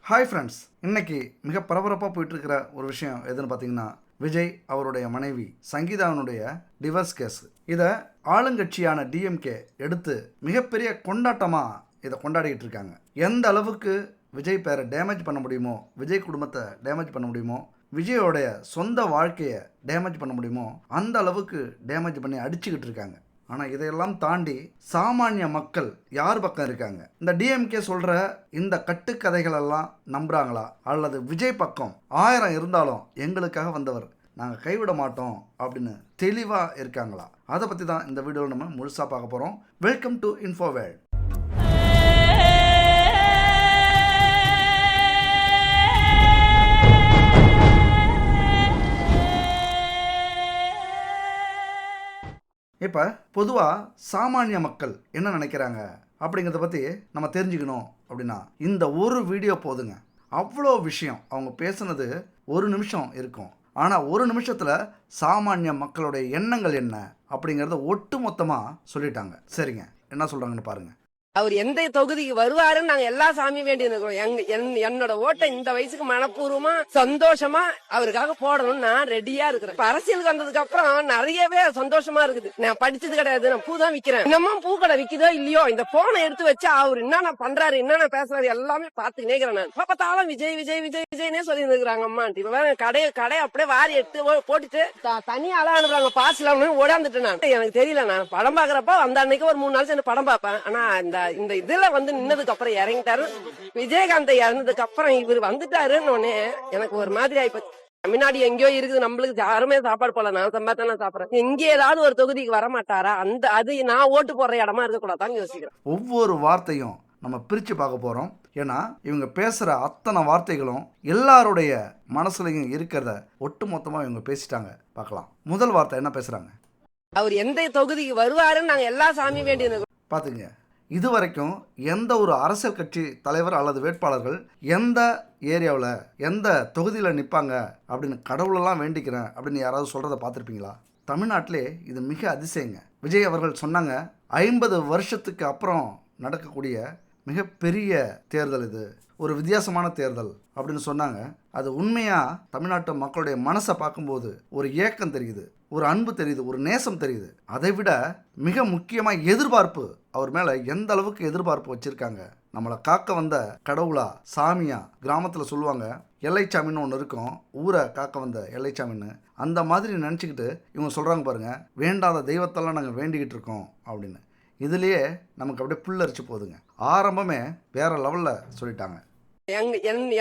Hi friends, இன்னைக்கு மிக பரபரப்பாக போயிட்டுருக்கிற ஒரு விஷயம் எதுன்னு பார்த்தீங்கன்னா, விஜய் அவருடைய மனைவி சங்கீதாவினுடைய டிவர்ஸ் கேஸ். இதை ஆளுங்கட்சியான டிஎம்கே எடுத்து மிகப்பெரிய கொண்டாட்டமாக இதை கொண்டாடிக்கிட்டு இருக்காங்க. எந்த அளவுக்கு விஜய் பேரை டேமேஜ் பண்ண முடியுமோ, விஜய் குடும்பத்தை டேமேஜ் பண்ண முடியுமோ, விஜயோடைய சொந்த வாழ்க்கையை டேமேஜ் பண்ண முடியுமோ அந்த அளவுக்கு டேமேஜ் பண்ணி அடிச்சுக்கிட்டு இருக்காங்க. ஆனால் இதையெல்லாம் தாண்டி சாமானிய மக்கள் யார் பக்கம் இருக்காங்க? இந்த டிஎம்கே சொல்கிற இந்த கட்டுக்கதைகளெல்லாம் நம்புகிறாங்களா? அல்லது விஜய் பக்கம் 1000 இருந்தாலும் எங்களுக்காக வந்தவர், நாங்கள் கைவிட மாட்டோம் அப்படின்னு தெளிவாக இருக்காங்களா? அதை பற்றி தான் இந்த வீடியோவில் நம்ம முழுசாக பார்க்க போகிறோம். Welcome to Infoworld. இப்போ பொதுவாக சாமானிய மக்கள் என்ன நினைக்கிறாங்க அப்படிங்கிறத பற்றி நம்ம தெரிஞ்சுக்கணும் அப்படின்னா இந்த ஒரு வீடியோ போதுங்க. அவ்வளோ விஷயம் அவங்க பேசுனது ஒரு நிமிஷம் இருக்கும். ஆனால் ஒரு நிமிஷத்தில் சாமானிய மக்களுடைய எண்ணங்கள் என்ன அப்படிங்கிறத ஒட்டு மொத்தமாக சொல்லிட்டாங்க. சரிங்க, என்ன சொல்கிறாங்கன்னு பாருங்கள். அவர் எந்த தொகுதிக்கு வருவாருன்னு நாங்க எல்லா சாமியும் வேண்டி இருக்கோம். என்னோட ஓட்டை இந்த வயசுக்கு மனப்பூர்வமா சந்தோஷமா அவருக்காக போடணும்னு நான் ரெடியா இருக்கிறேன். அரசியலுக்கு வந்ததுக்கு அப்புறம் நிறையவே சந்தோஷமா இருக்குது. நான் படிச்சது கிடையாது, நான் பூ தான் விக்கிறேன். இன்னமும் பூக்கடை விக்குதோ இல்லையோ, இந்த போனை எடுத்து வச்சா அவர் என்னென்ன பண்றாரு, என்னென்ன பேசுறாரு எல்லாமே பாத்துக்கினே இருக்கிறேன். நான் பார்த்தாலும் விஜய் விஜய் விஜய் விஜய்னே சொல்லி இருக்கிறாங்க. அம்மா இப்ப கடை அப்படியே வாரி எடுத்து போட்டுட்டு தனியால அனுப்புறாங்க. பாஸ்ல ஓடாந்துட்டு நான் எனக்கு தெரியல. நான் படம் பாக்குறப்ப அந்த அன்னைக்கு ஒரு 3 நாள் சேர்ந்து படம் பார்ப்பேன். ஆனா இந்த இதுல நின்னதுக்கு அப்புறம் இறங்கிட்டாரு. விஜயகாந்த் இறந்ததுக்கு அப்புறம் இவர் வந்துட்டாருன்னு எனக்கு ஒரு மாதிரி ஆயிப்போச்சு. தமிழ்நாடு எங்கேயோ இருக்குது, நம்மளுக்கு யாருமே சாப்பாடு போல, நான் சம்பாத்தான் சாப்பிடுறேன். இங்கே ஏதாவது ஒரு தொகுதிக்கு வர மாட்டாரா? அது நான் ஓட்டு போடுற இடமா இருக்கக்கூடாதான்னு யோசிக்கிறேன். ஒவ்வொரு வார்த்தையும் நம்ம பிரித்து பார்க்க போகிறோம். ஏன்னா இவங்க பேசுகிற அத்தனை வார்த்தைகளும் எல்லாருடைய மனசுலையும் இருக்கிறத ஒட்டு மொத்தமாக இவங்க பேசிட்டாங்க. பார்க்கலாம். முதல் வார்த்தை என்ன பேசுகிறாங்க? அவர் எந்த தொகுதிக்கு வருவாருன்னு நாங்கள் எல்லா சாமியும் வேண்டி இருக்கோம். பார்த்துங்க, இதுவரைக்கும் எந்த ஒரு அரசியல் கட்சி தலைவர் அல்லது வேட்பாளர்கள் எந்த ஏரியாவில் எந்த தொகுதியில் நிற்பாங்க அப்படின்னு கடவுளெல்லாம் வேண்டிக்கிறேன் அப்படின்னு யாராவது சொல்கிறத பார்த்துருப்பீங்களா? தமிழ்நாட்டிலே இது மிக அதிசயங்க. விஜய் அவர்கள் சொன்னாங்க, 50 வருஷத்துக்கு அப்புறம் நடக்கக்கூடிய மிகப்பெரிய தேர்தல் இது, ஒரு வித்தியாசமான தேர்தல் அப்படின்னு சொன்னாங்க. அது உண்மையாக தமிழ்நாட்டு மக்களுடைய மனசை பார்க்கும்போது ஒரு ஏக்கம் தெரியுது, ஒரு அன்பு தெரியுது, ஒரு நேசம் தெரியுது. அதை விட மிக முக்கியமாக எதிர்பார்ப்பு. அவர் மேலே எந்த அளவுக்கு எதிர்பார்ப்பு வச்சுருக்காங்க. நம்மளை காக்க வந்த கடவுளா, சாமியா, கிராமத்தில் சொல்லுவாங்க எல்லைச்சாமின்னு ஒன்று இருக்கும், ஊரை காக்க வந்த எல்லைச்சாமின்னு. அந்த மாதிரி நினச்சிக்கிட்டு இவங்க சொல்கிறாங்க பாருங்கள், வேண்டாத தெய்வத்தெல்லாம் நாங்கள் வேண்டிக்கிட்டு இருக்கோம் அப்படின்னு. இதுலேயே நமக்கு அப்படியே புல்லரிச்சு போகுதுங்க. ஆரம்பமே வேற லெவலில் சொல்லிட்டாங்க.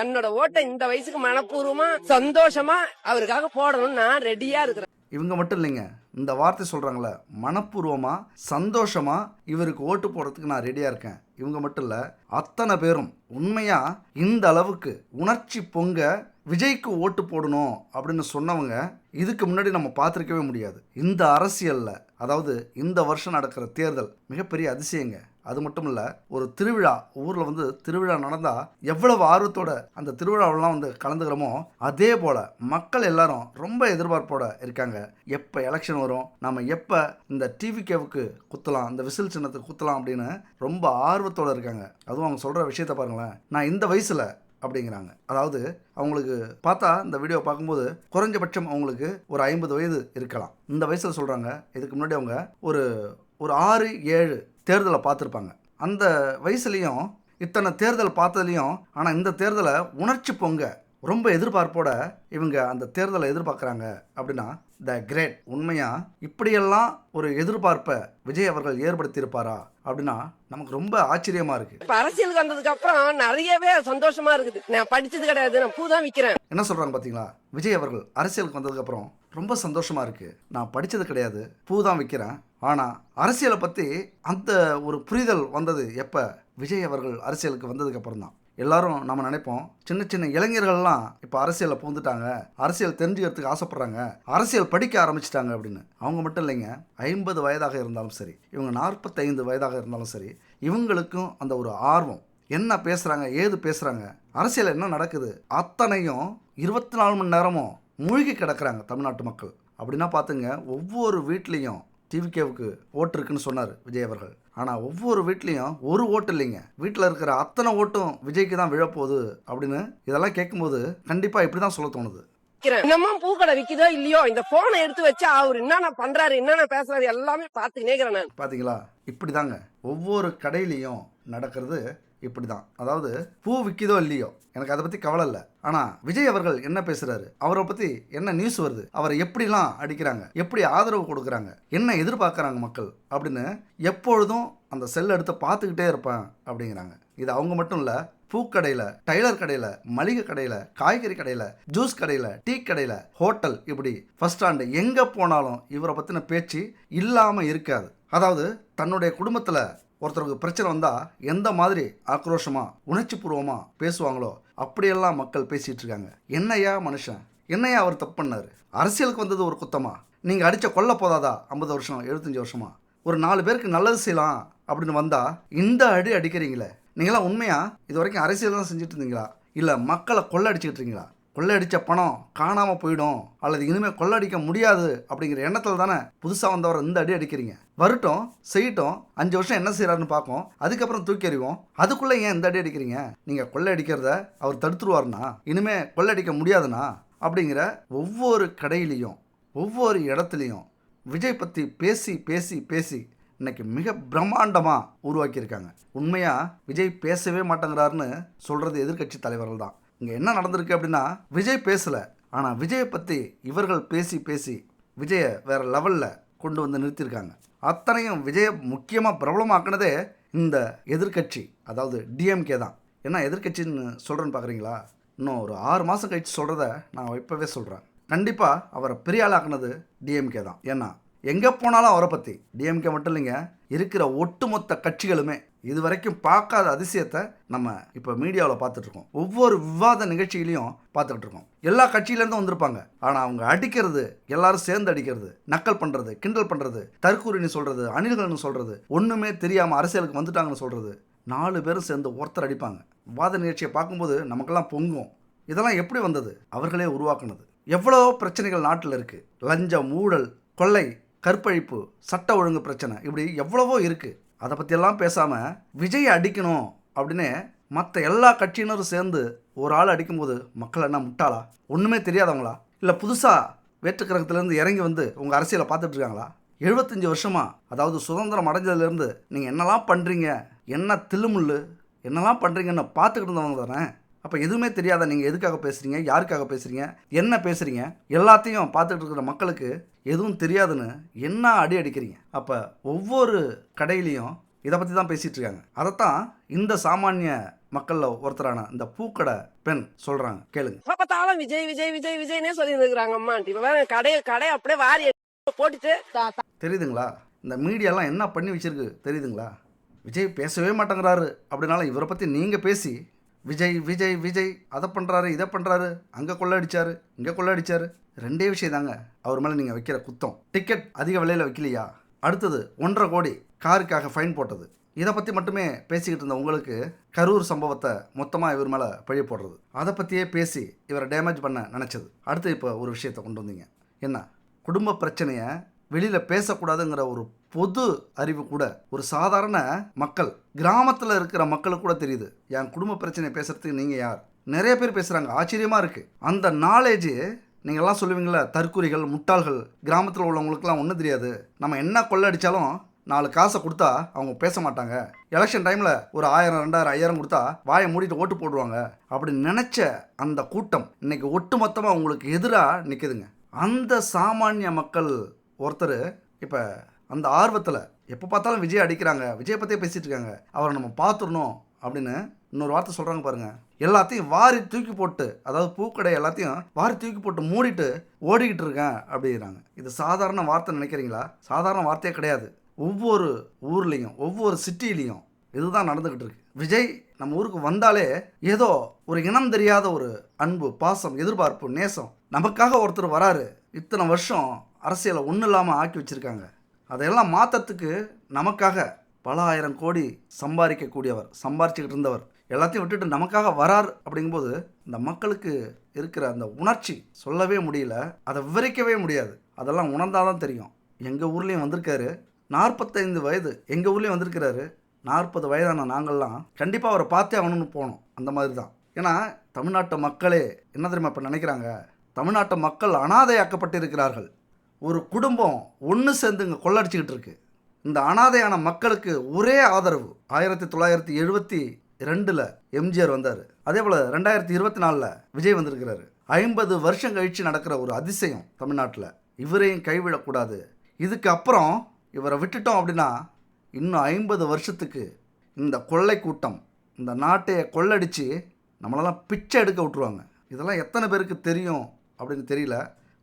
என்னோட ஓட்டை இந்த வயசுக்கு மனப்பூர்வமா சந்தோஷமா அவருக்காக போடணும்னு நான் ரெடியா இருக்கிறேன். இவங்க மட்டும் இல்லைங்க, இந்த வார்த்தை சொல்கிறாங்களே, மனப்பூர்வமாக சந்தோஷமாக இவருக்கு ஓட்டு போடுறதுக்கு நான் ரெடியாக இருக்கேன். இவங்க மட்டும் இல்லை, அத்தனை பேரும் உண்மையாக இந்த அளவுக்கு உணர்ச்சி பொங்க விஜய்க்கு ஓட்டு போடணும் அப்படின்னு சொன்னவங்க இதுக்கு முன்னாடி நம்ம பார்த்துருக்கவே முடியாது. இந்த அரசியலில், அதாவது இந்த வருஷம் நடக்கிற தேர்தல் மிகப்பெரிய அதிசயங்க. அது மட்டும் இல்லை, ஒரு திருவிழா ஊரில் திருவிழா நடந்தால் எவ்வளவு ஆர்வத்தோட அந்த திருவிழாவெல்லாம் கலந்துக்கிறோமோ அதே போல் மக்கள் எல்லாரும் ரொம்ப எதிர்பார்ப்போட இருக்காங்க. எப்போ எலெக்ஷன் வரும், நம்ம எப்போ இந்த டிவிகேவுக்கு குத்தலாம், இந்த விசில் சின்னத்துக்கு குத்தலாம் அப்படின்னு ரொம்ப ஆர்வத்தோடு இருக்காங்க. அதுவும் அவங்க சொல்கிற விஷயத்த பாருங்களேன், நான் இந்த வயசில் அப்படிங்கிறாங்க. அதாவது அவங்களுக்கு பார்த்தா இந்த வீடியோ பார்க்கும்போது குறைஞ்சபட்சம் அவங்களுக்கு ஒரு 50 வயது இருக்கலாம். இந்த வயசில் சொல்கிறாங்க. இதுக்கு முன்னாடி அவங்க ஒரு 6-7 தேர்தலை பார்த்துருப்பாங்க. அந்த வயசுலேயும் இத்தனை தேர்தல் பார்த்ததுலேயும், ஆனால் இந்த தேர்தலை உணர்ச்சி பொங்க ரொம்ப எதிர்பார்ப்போட இவங்க அந்த தேர்தலை எதிர்பார்க்குறாங்க அப்படின்னா த கிரேட். உண்மையாக இப்படியெல்லாம் ஒரு எதிர்பார்ப்பை விஜய் அவர்கள் ஏற்படுத்தியிருப்பாரா அப்படின்னா நமக்கு ரொம்ப ஆச்சரியமா இருக்கு. அரசியலுக்கு வந்ததுக்கு அப்புறம் நிறையவே சந்தோஷமா இருக்குது. நான் படிச்சது கிடையாது, நான் பூ தான் விக்கிறேன். என்ன சொல்றாங்க பார்த்தீங்களா? விஜய் அவர்கள் அரசியலுக்கு வந்ததுக்கு அப்புறம் ரொம்ப சந்தோஷமா இருக்கு, நான் படிச்சது கிடையாது, பூ தான் விற்கிறேன். ஆனால் அரசியலை பற்றி அந்த ஒரு புரிதல் வந்தது எப்போ? விஜய் அவர்கள் அரசியலுக்கு வந்ததுக்கு அப்புறம் தான். எல்லாரும் நம்ம நினைப்போம், சின்ன சின்ன இளைஞர்கள்லாம் இப்போ அரசியலில் பூந்துட்டாங்க, அரசியல் தெரிஞ்சுக்கிறதுக்கு ஆசைப்படுறாங்க, அரசியல் படிக்க ஆரம்பிச்சிட்டாங்க அப்படின்னு. அவங்க மட்டும் இல்லைங்க, 50 வயதாக இருந்தாலும் சரி, இவங்க 45 வயதாக இருந்தாலும் சரி, இவங்களுக்கும் அந்த ஒரு ஆர்வம். என்ன பேசுகிறாங்க, ஏது பேசுகிறாங்க, அரசியல் என்ன நடக்குது, அத்தனையும் 24 மணி நேரமும் மூழ்கி கிடக்கிறாங்க தமிழ்நாட்டு மக்கள். அப்படின்னா பார்த்துங்க, ஒவ்வொரு வீட்லேயும் டிவிகேவுக்கு ஓட்டு இருக்குன்னு சொன்னார் விஜய் அவர்கள். ஆனால் ஒவ்வொரு வீட்லேயும் ஒரு ஓட்டு இல்லைங்க, வீட்டில் இருக்கிற அத்தனை ஓட்டும் விஜய்க்கு தான் விழப்போகுது அப்படின்னு இதெல்லாம் கேட்கும்போது கண்டிப்பாக இப்படி தான் சொல்ல தோணுது. இன்னமும் பூக்கடை விக்குதோ இல்லையோ இந்த போனை எடுத்து வச்சா அவர் என்னென்ன பண்றாரு என்னென்ன பேசுறாரு எல்லாமே பார்த்துக்கினே இருக்கிறேன் நான். பார்த்தீங்களா, இப்படி தாங்க ஒவ்வொரு கடையிலையும் நடக்கிறது. இப்படி தான், அதாவது பூ விற்கிதோ இல்லையோ எனக்கு அதை பற்றி கவலை இல்லை. ஆனால் விஜய் அவர்கள் என்ன பேசுகிறாரு, அவரை பற்றி என்ன நியூஸ் வருது, அவரை எப்படிலாம் அடிக்கிறாங்க, எப்படி ஆதரவு கொடுக்குறாங்க, என்ன எதிர்பார்க்குறாங்க மக்கள் அப்படின்னு எப்பொழுதும் அந்த செல் எடுத்து பார்த்துக்கிட்டே இருப்பேன் அப்படிங்கிறாங்க. இது அவங்க மட்டும் இல்லை, பூக்கடையில், டைலர் கடையில், மளிகை கடையில், காய்கறி கடையில், ஜூஸ் கடையில், டீ கடையில், ஹோட்டல், இப்படி ஃபர்ஸ்ட் ஸ்டாண்டு எங்கே போனாலும் இவரை பற்றின பேச்சு இல்லாமல் இருக்காது. அதாவது தன்னுடைய குடும்பத்தில் ஒருத்தருக்கு பிரச்சனை வந்தால் எந்த மாதிரி ஆக்ரோஷமாக உணர்ச்சி பூர்வமாக பேசுவாங்களோ அப்படியெல்லாம் மக்கள் பேசிகிட்டு இருக்காங்க. என்னையா மனுஷன், என்னையா அவர் தப்பு பண்ணார், அரசியலுக்கு வந்தது ஒரு குத்தமா, நீங்கள் அடித்த கொல்ல போதாதா 50 வருஷம் 75 வருஷமா, ஒரு 4 பேருக்கு நல்லது செய்யலாம் அப்படின்னு வந்தால் இந்த அடி அடிக்கிறீங்களே, நீங்களாம் உண்மையாக இது வரைக்கும் அரசியல் தான் செஞ்சுட்டு இருந்தீங்களா, இல்லை மக்களை கொள்ளடிச்சிக்கிட்டு இருக்கீங்களா? கொள்ளையடித்த பணம் காணாமல் போயிடும் அல்லது இனிமேல் கொள்ளடிக்க முடியாது அப்படிங்கிற எண்ணத்தில் தானே புதுசாக வந்தவரை இந்த அடி அடிக்கிறீங்க. வரட்டும், செய்யட்டும், 5 வருஷம் என்ன செய்கிறாருன்னு பார்ப்போம், அதுக்கப்புறம் தூக்கி எறிவோம். அதுக்குள்ளே ஏன் இந்த அடி அடிக்கிறீங்க? நீங்கள் கொள்ளையடிக்கிறத அவர் தடுத்துருவாருனா, இனிமேல் கொள்ளையடிக்க முடியாதுண்ணா அப்படிங்கிற ஒவ்வொரு கடையிலையும் ஒவ்வொரு இடத்துலையும் விஜய் பற்றி பேசி பேசி பேசி இன்னைக்கு மிக பிரம்மாண்டமாக உருவாக்கியிருக்காங்க. உண்மையாக விஜய் பேசவே மாட்டேங்கிறாருன்னு சொல்கிறது எதிர்க்கட்சி தலைவர்கள் தான். இங்கே என்ன நடந்திருக்கு அப்படின்னா, விஜய் பேசலை, ஆனால் விஜயை பற்றி இவர்கள் பேசி பேசி விஜயை வேறு லெவலில் கொண்டு வந்து நிறுத்தியிருக்காங்க. அத்தனையும் விஜயை முக்கியமாக பிரபலமாக்குனதே இந்த எதிர்க்கட்சி, அதாவது டிஎம்கே தான். என்ன எதிர்க்கட்சின்னு சொல்கிறேன்னு பார்க்குறீங்களா? இன்னும் ஒரு 6 மாதம் கழித்து சொல்கிறத நான் இப்போவே சொல்கிறேன். கண்டிப்பாக அவரை பெரிய ஆளாக்குனது டிஎம்கே தான். ஏன்னா எங்கே போனாலும் அவரை பற்றி, டிஎம்கே மட்டும் இல்லைங்க, இருக்கிற ஒட்டுமொத்த கட்சிகளுமே இது வரைக்கும் பார்க்காத அதிசயத்தை நம்ம இப்போ மீடியாவில் பார்த்துட்ருக்கோம். ஒவ்வொரு விவாத நிகழ்ச்சிகளையும் பார்த்துக்கிட்டு இருக்கோம். எல்லா கட்சியிலேருந்தும் வந்திருப்பாங்க, ஆனால் அவங்க அடிக்கிறது, எல்லாரும் சேர்ந்து அடிக்கிறது, நக்கல் பண்ணுறது, கிண்டல் பண்ணுறது, தற்கூரின்னு சொல்கிறது, அணில்கள்னு சொல்கிறது, ஒன்றுமே தெரியாமல் அரசியலுக்கு வந்துட்டாங்கன்னு சொல்கிறது, 4 பேரும் சேர்ந்து ஒருத்தர் அடிப்பாங்க. விவாத நிகழ்ச்சியை பார்க்கும்போது நமக்கெல்லாம் பொங்கும். இதெல்லாம் எப்படி வந்தது? அவர்களே உருவாக்குனது. எவ்வளோ பிரச்சனைகள் நாட்டில் இருக்குது. லஞ்சம், ஊழல், கொள்ளை, கற்பழிப்பு, சட்ட ஒழுங்கு பிரச்சனை, இப்படி எவ்வளவோ இருக்குது. அதை பற்றியெல்லாம் பேசாமல் விஜயை அடிக்கணும் அப்படின்னு மற்ற எல்லா கட்சியினரும் சேர்ந்து ஒரு ஆள் அடிக்கும்போது மக்கள் என்ன முட்டாளா, ஒன்றுமே தெரியாதவங்களா, இல்லை புதுசாக வேற்றுக்கிரகத்திலேருந்து இறங்கி வந்து உங்கள் அரசியலை பார்த்துட்டு இருக்காங்களா? 75 வருஷமாக, அதாவது சுதந்திரம் அடைஞ்சதுலேருந்து நீங்கள் என்னெல்லாம் பண்ணுறீங்க, என்ன தில்லுமுள்ளு என்னெல்லாம் பண்ணுறீங்கன்னு பார்த்துக்கிட்டு இருந்தவங்க தானே. அப்போ எதுவுமே தெரியாத நீங்கள் எதுக்காக பேசுகிறீங்க, யாருக்காக பேசுகிறீங்க, என்ன பேசுகிறீங்க, எல்லாத்தையும் பார்த்துக்கிட்டு இருக்கிற மக்களுக்கு எதுவும் தெரியாதுன்னு என்ன அடி அடிக்கிறீங்க? அப்போ ஒவ்வொரு கடையிலையும் இதை பற்றி தான் பேசிகிட்டு இருக்காங்க. அதைத்தான் இந்த சாமானிய மக்களில் ஒருத்தரான இந்த பூக்கடை பெண் சொல்கிறாங்க, கேளுங்க. பார்த்தாலும் விஜய் விஜய் விஜய் விஜய்னே சொல்லி இருக்கிறாங்க அம்மா. இப்போ வேற கடை அப்படியே வாரி போட்டுட்டு தெரியுதுங்களா? இந்த மீடியாலாம் என்ன பண்ணி வச்சிருக்கு தெரியுதுங்களா? விஜய் பேசவே மாட்டேங்கிறாரு அப்படின்னால இவரை பற்றி நீங்கள் பேசி விஜய் விஜய் விஜய் அதை பண்ணுறாரு, இதை பண்ணுறாரு, அங்கே கொள்ளடிச்சாரு, இங்கே கொள்ளடிச்சாரு, 2 விஷயம் தாங்க அவர் மேலே நீங்கள் வைக்கிற குத்தம். டிக்கெட் அதிக விலையில் வைக்கலையா, அடுத்தது 1.5 கோடி காருக்காக ஃபைன் போட்டது, இதை பற்றி மட்டுமே பேசிக்கிட்டு இருந்த உங்களுக்கு கரூர் சம்பவத்தை மொத்தமாக இவர் மேலே பழி போடுறது, அதை பற்றியே பேசி இவரை டேமேஜ் பண்ண நினச்சது. அடுத்து இப்போ ஒரு விஷயத்தை கொண்டு வந்தீங்க. என்ன, குடும்ப பிரச்சனையை வெளியில் பேசக்கூடாதுங்கிற ஒரு பொது அறிவு கூட ஒரு சாதாரண மக்கள், கிராமத்தில் இருக்கிற மக்களுக்கு கூட தெரியுது. என் குடும்ப பிரச்சனையை பேசுகிறதுக்கு நீங்கள் யார்? நிறைய பேர் பேசுகிறாங்க, ஆச்சரியமாக இருக்குது. அந்த நாலேஜ் நீங்கள்லாம் சொல்லுவீங்களா, தற்கூரிகள், முட்டாள்கள், கிராமத்தில் உள்ளவங்களுக்குலாம் ஒன்றும் தெரியாது, நம்ம என்ன கொள்ளடிச்சாலும் 4 காசை கொடுத்தா அவங்க பேச மாட்டாங்க, எலெக்ஷன் டைமில் ஒரு 1000 2000 5000 கொடுத்தா வாயை மூடிட்டு ஓட்டு போடுவாங்க அப்படின்னு நினச்ச அந்த கூட்டம் இன்னைக்கு ஒட்டுமொத்தமாக உங்களுக்கு எதிராக நிற்குதுங்க. அந்த சாமானிய மக்கள் ஒருத்தர் இப்போ அந்த ஆர்வத்தில் எப்போ பார்த்தாலும் விஜய் அடிக்கிறாங்க, விஜய் பற்றியே பேசிகிட்டு இருக்காங்க, அவரை நம்ம பார்த்துடணும் அப்படின்னு இன்னொரு வார்த்தை சொல்கிறாங்க பாருங்கள். எல்லாத்தையும் வாரி தூக்கி போட்டு, அதாவது பூக்கடை எல்லாத்தையும் வாரி தூக்கி போட்டு மூடிட்டு ஓடிக்கிட்டு இருக்கேன் அப்படிங்கிறாங்க. இது சாதாரண வார்த்தை நினைக்கிறீங்களா? சாதாரண வார்த்தையே கிடையாது. ஒவ்வொரு ஊர்லேயும் ஒவ்வொரு சிட்டிலையும் இதுதான் நடந்துக்கிட்டு இருக்கு. விஜய் நம்ம ஊருக்கு வந்தாலே ஏதோ ஒரு இனம் தெரியாத ஒரு அன்பு, பாசம், எதிர்பார்ப்பு, நேசம், நமக்காக ஒருத்தர் வராரு, இத்தனை வருஷம் அரசியலை ஒன்றும் இல்லாமல் ஆக்கி வச்சுருக்காங்க, அதையெல்லாம் மாற்றத்துக்கு நமக்காக பல 1000 கோடி சம்பாதிக்கக்கூடியவர், சம்பாரிச்சுக்கிட்டு இருந்தவர் எல்லாத்தையும் விட்டுட்டு நமக்காக வரார் அப்படிங்கும்போது இந்த மக்களுக்கு இருக்கிற அந்த உணர்ச்சி சொல்லவே முடியல, அதை விவரிக்கவே முடியாது. அதெல்லாம் உணர்ந்தாதான் தெரியும். எங்கள் ஊர்லேயும் வந்திருக்காரு. 45 வயது எங்கள் ஊர்லேயும் வந்திருக்கிறாரு. 40 வயதான நாங்கள்லாம் கண்டிப்பாக அவரை பார்த்தே ஆகணும்னு போனோம். அந்த மாதிரி தான். ஏன்னா தமிழ்நாட்டு மக்களே என்ன தெரியுமா இப்போ நினைக்கிறாங்க, தமிழ்நாட்டு மக்கள் அனாதையாக்கப்பட்டு இருக்கிறார்கள். ஒரு குடும்பம் ஒன்று சேர்ந்து இங்கே கொள்ளடிச்சிக்கிட்டு இருக்கு. இந்த அனாதையான மக்களுக்கு ஒரே ஆதரவு 1972 எம்ஜிஆர் வந்தார். அதே போல் 2024 விஜய் வந்திருக்கிறாரு. 50 வருஷம் கழித்து நடக்கிற ஒரு அதிசயம் தமிழ்நாட்டில். இவரையும் கைவிடக்கூடாது. இதுக்கு அப்புறம் இவரை விட்டுட்டோம் அப்படின்னா இன்னும் 50 வருஷத்துக்கு இந்த கொள்ளை கூட்டம் இந்த நாட்டையை கொள்ளடிச்சு நம்மளெல்லாம் பிச்சை எடுக்க விட்ருவாங்க. இதெல்லாம் எத்தனை பேருக்கு தெரியும் அப்படின்னு தெரியல.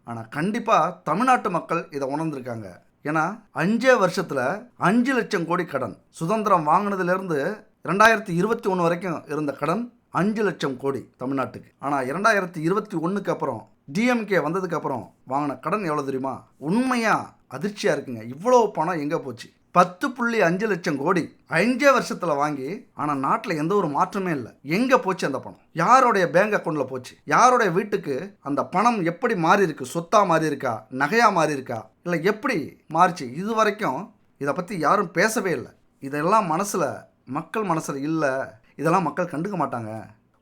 ஆனால் கண்டிப்பாக தமிழ்நாட்டு மக்கள் இதை உணர்ந்திருக்காங்க. ஏன்னா 5 வருஷத்தில் 5 லட்சம் கோடி கடன். சுதந்திரம் வாங்கினதுலேருந்து 2021 வரைக்கும் இருந்த கடன் 5 லட்சம் கோடி தமிழ்நாட்டுக்கு. ஆனால் 2021க்கு அப்புறம் டிஎம்கே வந்ததுக்கப்புறம் வாங்கின கடன் எவ்வளோ தெரியுமா? உண்மையாக அதிர்ச்சியாக இருக்குங்க. இவ்வளோ பணம் எங்கே போச்சு? 10.5 லட்சம் கோடி 5 வருஷத்தில் வாங்கி, ஆனால் நாட்டில் எந்த ஒரு மாற்றமே இல்லை. எங்கே போச்சு அந்த பணம்? யாருடைய பேங்க் அக்கௌண்ட்டில் போச்சு? யாருடைய வீட்டுக்கு அந்த பணம் எப்படி மாறி இருக்கு? சொத்தா மாறி இருக்கா? நகையாக மாறி இருக்கா? இல்லை எப்படி மாறிச்சு? இது வரைக்கும் இதை பற்றி யாரும் பேசவே இல்லை. இதெல்லாம் மக்கள் மனசில் இல்லை. இதெல்லாம் மக்கள் கண்டுக்க மாட்டாங்க.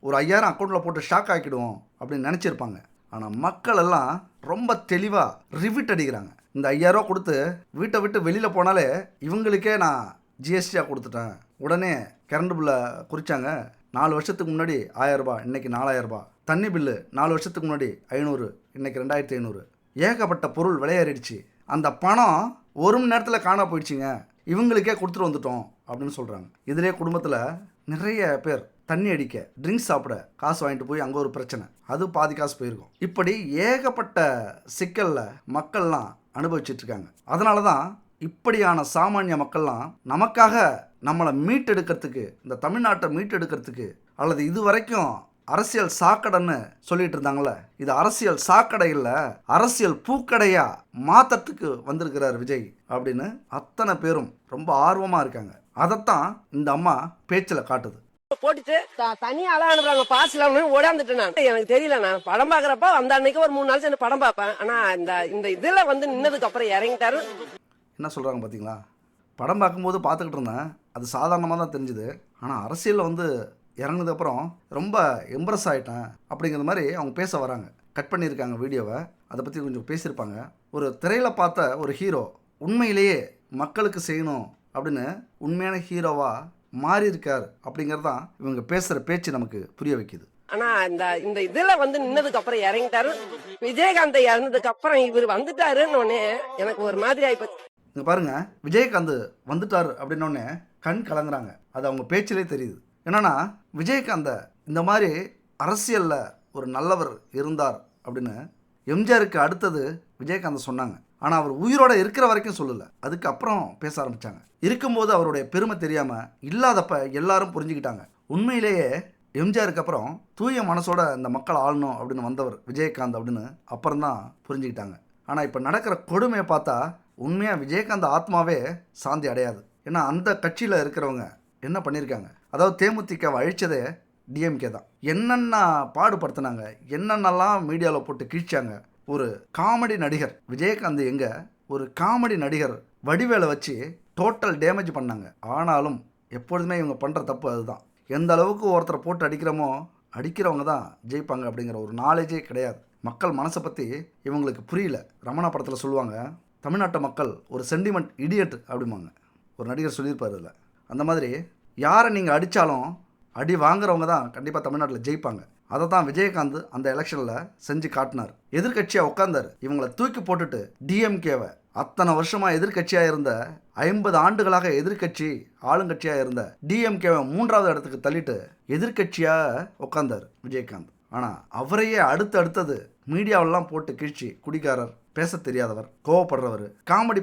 ஒரு 5000 அக்கௌண்ட்டில் போட்டு ஷாக் ஆக்கிடுவோம் அப்படின்னு நினச்சிருப்பாங்க. ஆனால் மக்கள் எல்லாம் ரொம்ப தெளிவாக ரிவிட் அடிக்கிறாங்க. இந்த 5000 கொடுத்து வீட்டை விட்டு வெளியில் போனாலே இவங்களுக்கே நான் ஜிஎஸ்டியாக கொடுத்துட்டேன். உடனே கரண்ட் பில்லை குறித்தாங்க. 4 வருஷத்துக்கு முன்னாடி 1000 ரூபாய், இன்றைக்கி 4000 ரூபாய். தண்ணி பில்லு 4 வருஷத்துக்கு முன்னாடி 500, இன்றைக்கி 2500. ஏகப்பட்ட பொருள் விலையேறிடுச்சு. அந்த பணம் 1 மணி நேரத்தில் காணா போயிடுச்சுங்க. இவங்களுக்கே கொடுத்துட்டு வந்துட்டோம் அப்படின்னு சொல்கிறாங்க. இதிலே குடும்பத்தில் நிறைய பேர் தண்ணி அடிக்க, ட்ரிங்க்ஸ் சாப்பிட காசு வாங்கிட்டு போய் அங்கே ஒரு பிரச்சனை, அது பாதி காசு போயிருக்கும். இப்படி ஏகப்பட்ட சிக்கலில் மக்கள்லாம் அனுபவிச்சிட்ருக்காங்க. அதனால தான் இப்படியான சாமானிய மக்கள்லாம் நமக்காக நம்மளை மீட்டெடுக்கிறதுக்கு, இந்த தமிழ்நாட்டை மீட்டெடுக்கிறதுக்கு, அல்லது இது வரைக்கும் அரசியல் சாக்கடைன்னு சொல்லிட்டு இருந்தாங்களே, இது அரசியல் சாக்கடை இல்லை, அரசியல் பூக்கடையா மாற்றத்துக்கு வந்திருக்கிறார் விஜய் அப்படின்னு அத்தனை பேரும் ரொம்ப ஆர்வமாக இருக்காங்க. அதைத்தான் இந்த அம்மா பேச்சில் காட்டுது. போட்டுட்டு தனியா ஆளா அனுப்புறாங்க. பாஸ்ல ஓடாந்துட்டேன் நான். எனக்கு தெரியல. நான் படம் பாக்குறப்ப அந்த அன்னைக்கு ஒரு 3 நாள் சேர்ந்து படம் பார்ப்பேன். ஆனா இந்த இதுல நின்னதுக்கு அப்புறம் இறங்கிட்டாரு. என்ன சொல்றாங்க பாத்தீங்களா? படம் பார்க்கும்போது பார்த்துக்கிட்டு இருந்தேன், அது சாதாரணமாக தான் தெரிஞ்சுது. ஆனால் அரசியலில் இறங்கினதுக்கப்புறம் ரொம்ப இம்ப்ரெஸ் ஆகிட்டேன் அப்படிங்கிற மாதிரி அவங்க பேச வராங்க. கட் பண்ணியிருக்காங்க வீடியோவை. அதை பற்றி கொஞ்சம் பேசியிருப்பாங்க. ஒரு திரையில் பார்த்த ஒரு ஹீரோ உண்மையிலேயே மக்களுக்கு செய்யணும் அப்படின்னு உண்மையான ஹீரோவாக மாறி இருக்கார் அப்படிங்கறதான் இவங்க பேசுற பேச்சு நமக்கு புரிய வைக்குது. ஆனா இந்த இதுல நின்னதுக்கு அப்புறம் இறங்கிட்டாரு. விஜயகாந்த் இறந்ததுக்கு அப்புறம் இவர் வந்துட்டாருன்னு எனக்கு ஒரு மாதிரி ஆயிப்போச்சு. இங்க பாருங்க, விஜயகாந்த் வந்துட்டாரு அப்படின்னோடனே கண் கலங்குறாங்க. அது அவங்க பேச்சிலே தெரியுது. என்னன்னா விஜயகாந்த இந்த மாதிரி அரசியல்ல ஒரு நல்லவர் இருந்தார் அப்படின்னு எம்ஜிஆருக்கு அடுத்தது விஜயகாந்த் சொன்னாங்க. ஆனால் அவர் உயிரோட இருக்கிற வரைக்கும் சொல்லலை. அதுக்கப்புறம் பேச ஆரம்பித்தாங்க. இருக்கும்போது அவருடைய பெருமை தெரியாமல், இல்லாதப்ப எல்லாரும் புரிஞ்சுக்கிட்டாங்க. உண்மையிலேயே எம்ஜிஆருக்கு அப்புறம் தூய மனசோட இந்த மக்கள் ஆளணும் அப்படின்னு வந்தவர் விஜயகாந்த் அப்படின்னு அப்புறம்தான் புரிஞ்சுக்கிட்டாங்க. ஆனால் இப்போ நடக்கிற கொடுமையை பார்த்தா உண்மையாக விஜயகாந்த் ஆத்மாவே சாந்தி அடையாது. ஏன்னா அந்த கட்சியில் இருக்கிறவங்க என்ன பண்ணியிருக்காங்க? அதாவது தேமுதிகவை அழித்ததே டிஎம்கே தான். என்னென்ன பாடுபடுத்தினாங்க, என்னென்னலாம் மீடியாவில் போட்டு கிழிச்சாங்க. ஒரு காமெடி நடிகர் விஜயகாந்த் எங்கே ஒரு காமெடி நடிகர் வடிவேலை வச்சு டோட்டல் டேமேஜ் பண்ணாங்க. ஆனாலும் எப்பொழுதுமே இவங்க பண்ணுற தப்பு அதுதான். எந்த அளவுக்கு ஒருத்தரை போட்டு அடிக்கிறோமோ அடிக்கிறவங்க தான் ஜெயிப்பாங்க அப்படிங்கிற ஒரு நாலேஜே கிடையாது. மக்கள் மனசை பற்றி இவங்களுக்கு புரியல. ரமணா படத்தில் சொல்லுவாங்க, தமிழ்நாட்டு மக்கள் ஒரு சென்டிமெண்ட் இடியட் அப்படிம்பாங்க. ஒரு நடிகர் சொல்லியிருப்பார் அதில். அந்த மாதிரி யாரை நீங்கள் அடித்தாலும் அடி வாங்குறவங்க தான் கண்டிப்பாக தமிழ்நாட்டில் ஜெயிப்பாங்க. அதை தான் விஜயகாந்த் அந்த எலெக்ஷனில் செஞ்சு காட்டினார். எதிர்கட்சியாக உட்காந்தார். இவங்களை தூக்கி போட்டுட்டு டிஎம்கேவை, அத்தனை வருஷமாக எதிர்கட்சியாக இருந்த 50 ஆண்டுகளாக எதிர்கட்சி ஆளுங்கட்சியாக இருந்த டிஎம்கேவை 3வது இடத்துக்கு தள்ளிட்டு எதிர்கட்சியாக உட்காந்தார் விஜயகாந்த். ஆனால் அவரையே அடுத்தது மீடியாவெல்லாம் போட்டு கிழிச்சி, குடிகாரர், பேச தெரியாதவர், கோவப்படுறவர், காமெடி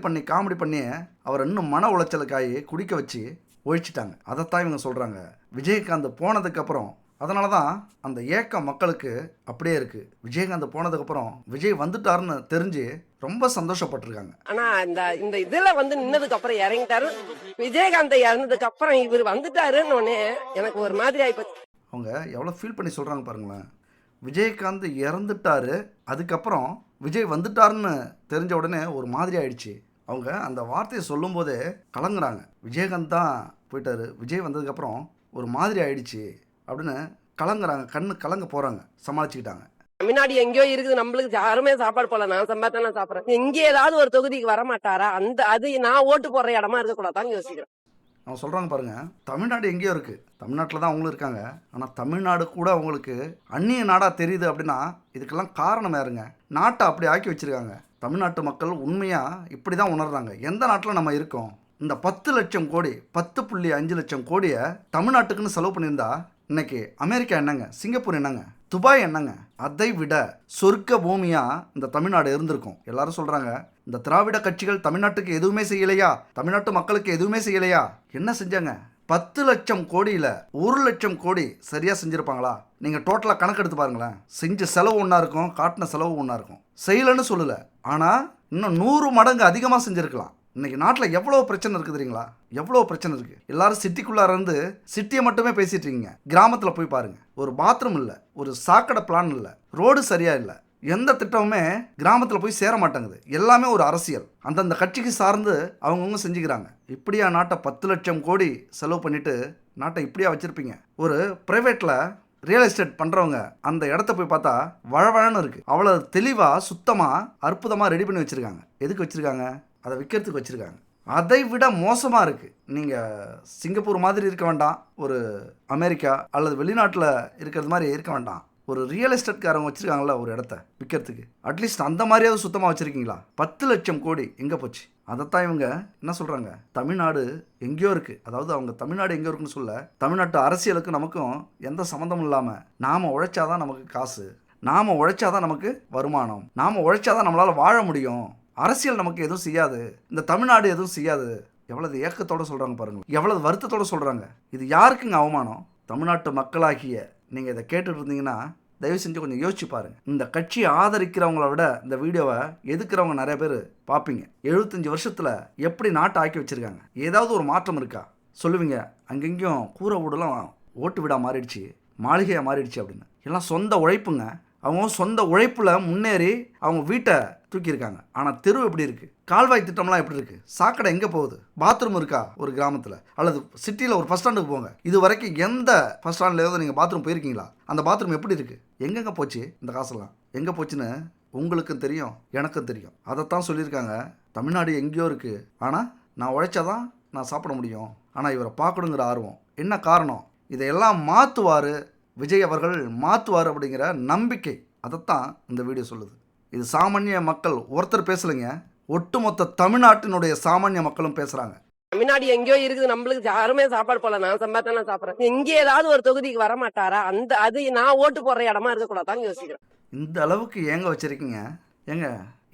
பண்ணியே அவரை இன்னும் மன உளைச்சலுக்காகி குடிக்க வச்சு ஒழிச்சிட்டாங்க. அதைத்தான் இவங்க சொல்கிறாங்க. விஜயகாந்த் போனதுக்கப்புறம் அதனால தான் அந்த ஏக்கம் மக்களுக்கு அப்படியே இருக்குது. விஜயகாந்த் போனதுக்கப்புறம் விஜய் வந்துட்டாருன்னு தெரிஞ்சு ரொம்ப சந்தோஷப்பட்டிருக்காங்க. ஆனால் இந்த இதில் நின்னதுக்கு அப்புறம் இறங்கிட்டாரு. விஜயகாந்த் இறந்ததுக்கு அப்புறம் இவர் வந்துட்டாருன்னு எனக்கு ஒரு மாதிரி ஆயிப்போச்சு. அவங்க எவ்வளோ ஃபீல் பண்ணி சொல்கிறாங்க பாருங்களேன். விஜயகாந்த் இறந்துட்டாரு, அதுக்கப்புறம் விஜய் வந்துட்டாருன்னு தெரிஞ்ச உடனே ஒரு மாதிரி ஆயிடுச்சு. அவங்க அந்த வார்த்தையை சொல்லும்போதே கலங்குறாங்க. விஜயகாந்த் தான் போயிட்டாரு, விஜய் வந்ததுக்கப்புறம் ஒரு மாதிரி ஆயிடுச்சு அப்படின்னு கலங்குறாங்க, கண்ணு கலங்க போகிறாங்க, சமாளிச்சுக்கிட்டாங்க. தமிழ்நாடு எங்கேயோ இருக்குது, நம்மளுக்கு யாருமே சாப்பாடு போல, நான் சம்பாத்தான் சாப்பிடுறேன். இங்கே ஏதாவது ஒரு தொகுதிக்கு வர மாட்டாரா? அது நான் ஓட்டு போடுற இடமா இருக்கக்கூடாதான் யோசிக்கிறேன். அவங்க சொல்கிறாங்க பாருங்கள், தமிழ்நாடு எங்கேயோ இருக்குது, தமிழ்நாட்டில் தான் அவங்களும் இருக்காங்க, ஆனால் தமிழ்நாடு கூட அவங்களுக்கு அந்நிய நாடாக தெரியுது அப்படின்னா இதுக்கெல்லாம் காரணம் யாருங்க? நாட்டை அப்படி ஆக்கி வச்சுருக்காங்க. தமிழ்நாட்டு மக்கள் உண்மையாக இப்படி தான் உணர்றாங்க. எந்த நாட்டில் நம்ம இருக்கோம்? இந்த 10 லட்சம் கோடி 10.5 லட்சம் கோடியை தமிழ்நாட்டுக்குன்னு செலவு பண்ணியிருந்தா இன்னைக்கு அமெரிக்கா என்னங்க, சிங்கப்பூர் என்னங்க, துபாய் என்னங்க, அதை விட சொர்க்க பூமியாக இந்த தமிழ்நாடு இருந்திருக்கும். எல்லாரும் சொல்கிறாங்க, இந்த திராவிட கட்சிகள் தமிழ்நாட்டுக்கு எதுவுமே செய்யலையா, தமிழ்நாட்டு மக்களுக்கு எதுவுமே செய்யலையா? என்ன செஞ்சாங்க? 10 லட்சம் கோடியில் 1 லட்சம் கோடி சரியாக செஞ்சுருப்பாங்களா? நீங்கள் டோட்டலாக கணக்கெடுத்து பாருங்களேன். செஞ்ச செலவு ஒன்றா இருக்கும், காட்டின செலவு ஒன்றா இருக்கும். செய்யலைன்னு சொல்லலை, ஆனால் இன்னும் 100 மடங்கு அதிகமாக செஞ்சுருக்கலாம். இன்றைக்கி நாட்டில் எவ்வளோ பிரச்சனை இருக்குது தெரியுங்களா? எவ்வளோ பிரச்சனை இருக்குது. எல்லாரும் சிட்டிக்குள்ளார இருந்து சிட்டியை மட்டுமே பேசிட்டு இருக்கீங்க. கிராமத்தில் போய் பாருங்கள், ஒரு பாத்ரூம் இல்லை, ஒரு சாக்கடை பிளான் இல்லை, ரோடு சரியாக இல்லை, எந்த திட்டமுமே கிராமத்தில் போய் சேர மாட்டேங்குது. எல்லாமே ஒரு அரசியல், அந்தந்த கட்சிக்கு சார்ந்து அவங்கவுங்க செஞ்சுக்கிறாங்க. இப்படியா நாட்டை 10 லட்சம் கோடி செலவு பண்ணிவிட்டு நாட்டை இப்படியா வச்சுருப்பீங்க? ஒரு ப்ரைவேட்டில் ரியல் எஸ்டேட் பண்ணுறவங்க அந்த இடத்த போய் பார்த்தா வழவழன்னு இருக்குது. அவ்வளோ தெளிவாக சுத்தமாக அற்புதமாக ரெடி பண்ணி வச்சுருக்காங்க. எதுக்கு வச்சுருக்காங்க? அதை விற்கிறதுக்கு வச்சுருக்காங்க. அதை விட மோசமாக இருக்குது. நீங்கள் சிங்கப்பூர் மாதிரி இருக்க வேண்டாம், ஒரு அமெரிக்கா அல்லது வெளிநாட்டில் இருக்கிறது மாதிரி இருக்க வேண்டாம், ஒரு ரியல் எஸ்டேட்காரங்க வச்சுருக்காங்களா ஒரு இடத்த விற்கிறதுக்கு, அட்லீஸ்ட் அந்த மாதிரியாவது சுத்தமாக வச்சுருக்கீங்களா? 10 லட்சம் கோடி எங்கே போச்சு? அதைத்தான் இவங்க என்ன சொல்கிறாங்க, தமிழ்நாடு எங்கேயோ இருக்குது. அதாவது அவங்க தமிழ்நாடு எங்கேயோ இருக்குன்னு சொல்ல, தமிழ்நாட்டு அரசியலுக்கு நமக்கும் எந்த சம்மந்தமும் இல்லாமல் நாம் உழைச்சாதான் நமக்கு காசு, நாம் உழைச்சாதான் நமக்கு வருமானம், நாம் உழைச்சாதான் நம்மளால் வாழ முடியும், அரசியல் நமக்கு எதுவும் செய்யாது, இந்த தமிழ்நாடு எதுவும் செய்யாது. எவ்வளவு ஏக்கத்தோடு சொல்கிறாங்க பாருங்கள், எவ்வளவு வருத்தத்தோடு சொல்கிறாங்க. இது யாருக்குங்க அவமானம்? தமிழ்நாட்டு மக்களாகிய நீங்கள் இதை கேட்டுட்டு இருந்தீங்கன்னா தயவு செஞ்சு கொஞ்சம் யோசிச்சு பாருங்கள். இந்த கட்சியை ஆதரிக்கிறவங்கள விட இந்த வீடியோவை எதுக்குறவங்க நிறைய பேர் பார்ப்பீங்க. 75 வருஷத்தில் எப்படி நாட்டை ஆக்கி வச்சுருக்காங்க, ஏதாவது ஒரு மாற்றம் இருக்கா சொல்லுவீங்க? அங்கெங்கேயும் கூரை வீடெல்லாம் ஓட்டு வீடாக மாறிடுச்சு, மாளிகையாக மாறிடுச்சு அப்படின்னு. எல்லாம் சொந்த உழைப்புங்க. அவங்க சொந்த உழைப்பில் முன்னேறி அவங்க வீட்டை தூக்கியிருக்காங்க. ஆனால் தெரு எப்படி இருக்குது? கால்வாய் திட்டம்லாம் எப்படி இருக்குது? சாக்கடை எங்கே போகுது? பாத்ரூம் இருக்கா ஒரு கிராமத்தில்? அல்லது சிட்டியில் ஒரு பஸ் ஸ்டாண்டுக்கு போங்க, இது வரைக்கும் எந்த பஸ் ஸ்டாண்டில் ஏதாவது நீங்கள் பாத்ரூம் போயிருக்கீங்களா? அந்த பாத்ரூம் எப்படி இருக்குது? எங்கெங்கே போச்சு இந்த காசெல்லாம்? எங்கே போச்சுன்னு உங்களுக்கும் தெரியும், எனக்கும் தெரியும். அதைத்தான் சொல்லியிருக்காங்க, தமிழ்நாடு எங்கேயோ இருக்குது, ஆனால் நான் உழைச்சாதான் நான் சாப்பிட முடியும். ஆனால் இவரை பார்க்கணுங்கிற ஆர்வம் என்ன காரணம்? இதையெல்லாம் மாற்றுவார் விஜய் அவர்கள், மாற்றுவார் அப்படிங்கிற நம்பிக்கை. அதைத்தான் இந்த வீடியோ சொல்லுது. இது சாமானிய மக்கள் ஒருத்தர் பேசலைங்க, ஒட்டுமொத்த தமிழ்நாட்டினுடைய சாமானிய மக்களும் பேசுகிறாங்க. தமிழ்நாடு எங்கேயோ இருக்குது, நம்மளுக்கு யாருமே சாப்பாடு போல, நான் சம்பாத்தான் சாப்பிடுறேன். இங்கே ஏதாவது ஒரு தொகுதிக்கு வர மாட்டாரா? அது நான் ஓட்டு போடுற இடமா இருக்கக்கூடாதான் யோசிக்கிறேன். இந்த அளவுக்கு ஏங்க வச்சிருக்கீங்க? ஏங்க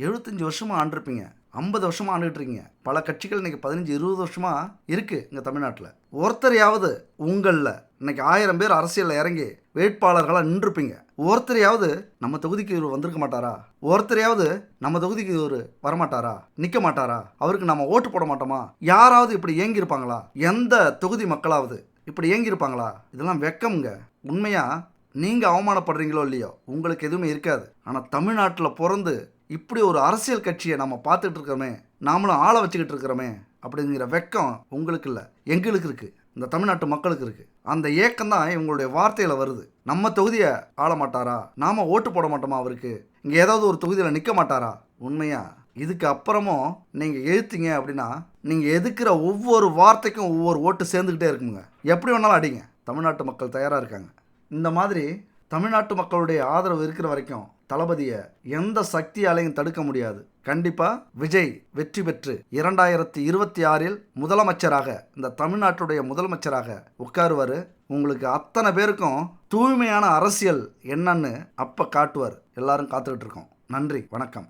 75 வருஷமாக ஆண்டிருப்பீங்க, 50 வருஷமாக ஆண்டுகிட்டு இருக்கீங்க. பல கட்சிகள் இன்றைக்கி 15-20 வருஷமாக இருக்குது இங்கே தமிழ்நாட்டில். ஒருத்தரையாவது உங்களில் இன்னைக்கு 1000 பேர் அரசியலில் இறங்கி வேட்பாளர்களாக நின்றுப்பீங்க. ஒருத்தரையாவது நம்ம தொகுதிக்கு இவர் வந்திருக்க மாட்டாரா? ஒருத்தரையாவது நம்ம தொகுதிக்கு இவர் வரமாட்டாரா, நிற்க மாட்டாரா, அவருக்கு நம்ம ஓட்டு போட மாட்டோமா? யாராவது இப்படி ஏங்கியிருப்பாங்களா? எந்த தொகுதி மக்களாவது இப்படி ஏங்கியிருப்பாங்களா? இதெல்லாம் வெக்கம்ங்க. உண்மையாக நீங்கள் அவமானப்படுறீங்களோ இல்லையோ, உங்களுக்கு எதுவுமே இருக்காது. ஆனால் தமிழ்நாட்டில் பிறந்து இப்படி ஒரு அரசியல் கட்சியை நம்ம பார்த்துட்டு இருக்கிறோமே, நாமளும் ஆளை வச்சுக்கிட்டு இருக்கிறோமே அப்படிங்கிற வெக்கம் உங்களுக்கு இல்லை, எங்களுக்கு இருக்குது, இந்த தமிழ்நாட்டு மக்களுக்கு இருக்குது. அந்த ஏக்கம் தான் இவங்களுடைய வார்த்தையில் வருது. நம்ம தொகுதியை ஆள மாட்டாரா, நாம் ஓட்டு போட மாட்டோமா அவருக்கு, இங்கே ஏதாவது ஒரு தொகுதியில் நிற்க மாட்டாரா? உண்மையாக இதுக்கு அப்புறமும் நீங்கள் எதிர்த்தீங்க அப்படின்னா நீங்கள் எதுக்குற ஒவ்வொரு வார்த்தைக்கும் ஒவ்வொரு ஓட்டு சேர்ந்துக்கிட்டே இருக்குங்க. எப்படி வேணாலும் அடிங்க, தமிழ்நாட்டு மக்கள் தயாராக இருக்காங்க. இந்த மாதிரி தமிழ்நாட்டு மக்களுடைய ஆதரவு இருக்கிற வரைக்கும் தளபதியை எந்த சக்தியாலையும் தடுக்க முடியாது. கண்டிப்பாக விஜய் வெற்றி பெற்று 2026இல் முதலமைச்சராக, இந்த தமிழ்நாட்டுடைய முதலமைச்சராக உட்காருவார். உங்களுக்கு அத்தனை பேருக்கும் தூய்மையான அரசியல் என்னன்னு அப்போ காட்டுவார். எல்லாரும் காத்துக்கிட்டு இருக்கோம். நன்றி, வணக்கம்.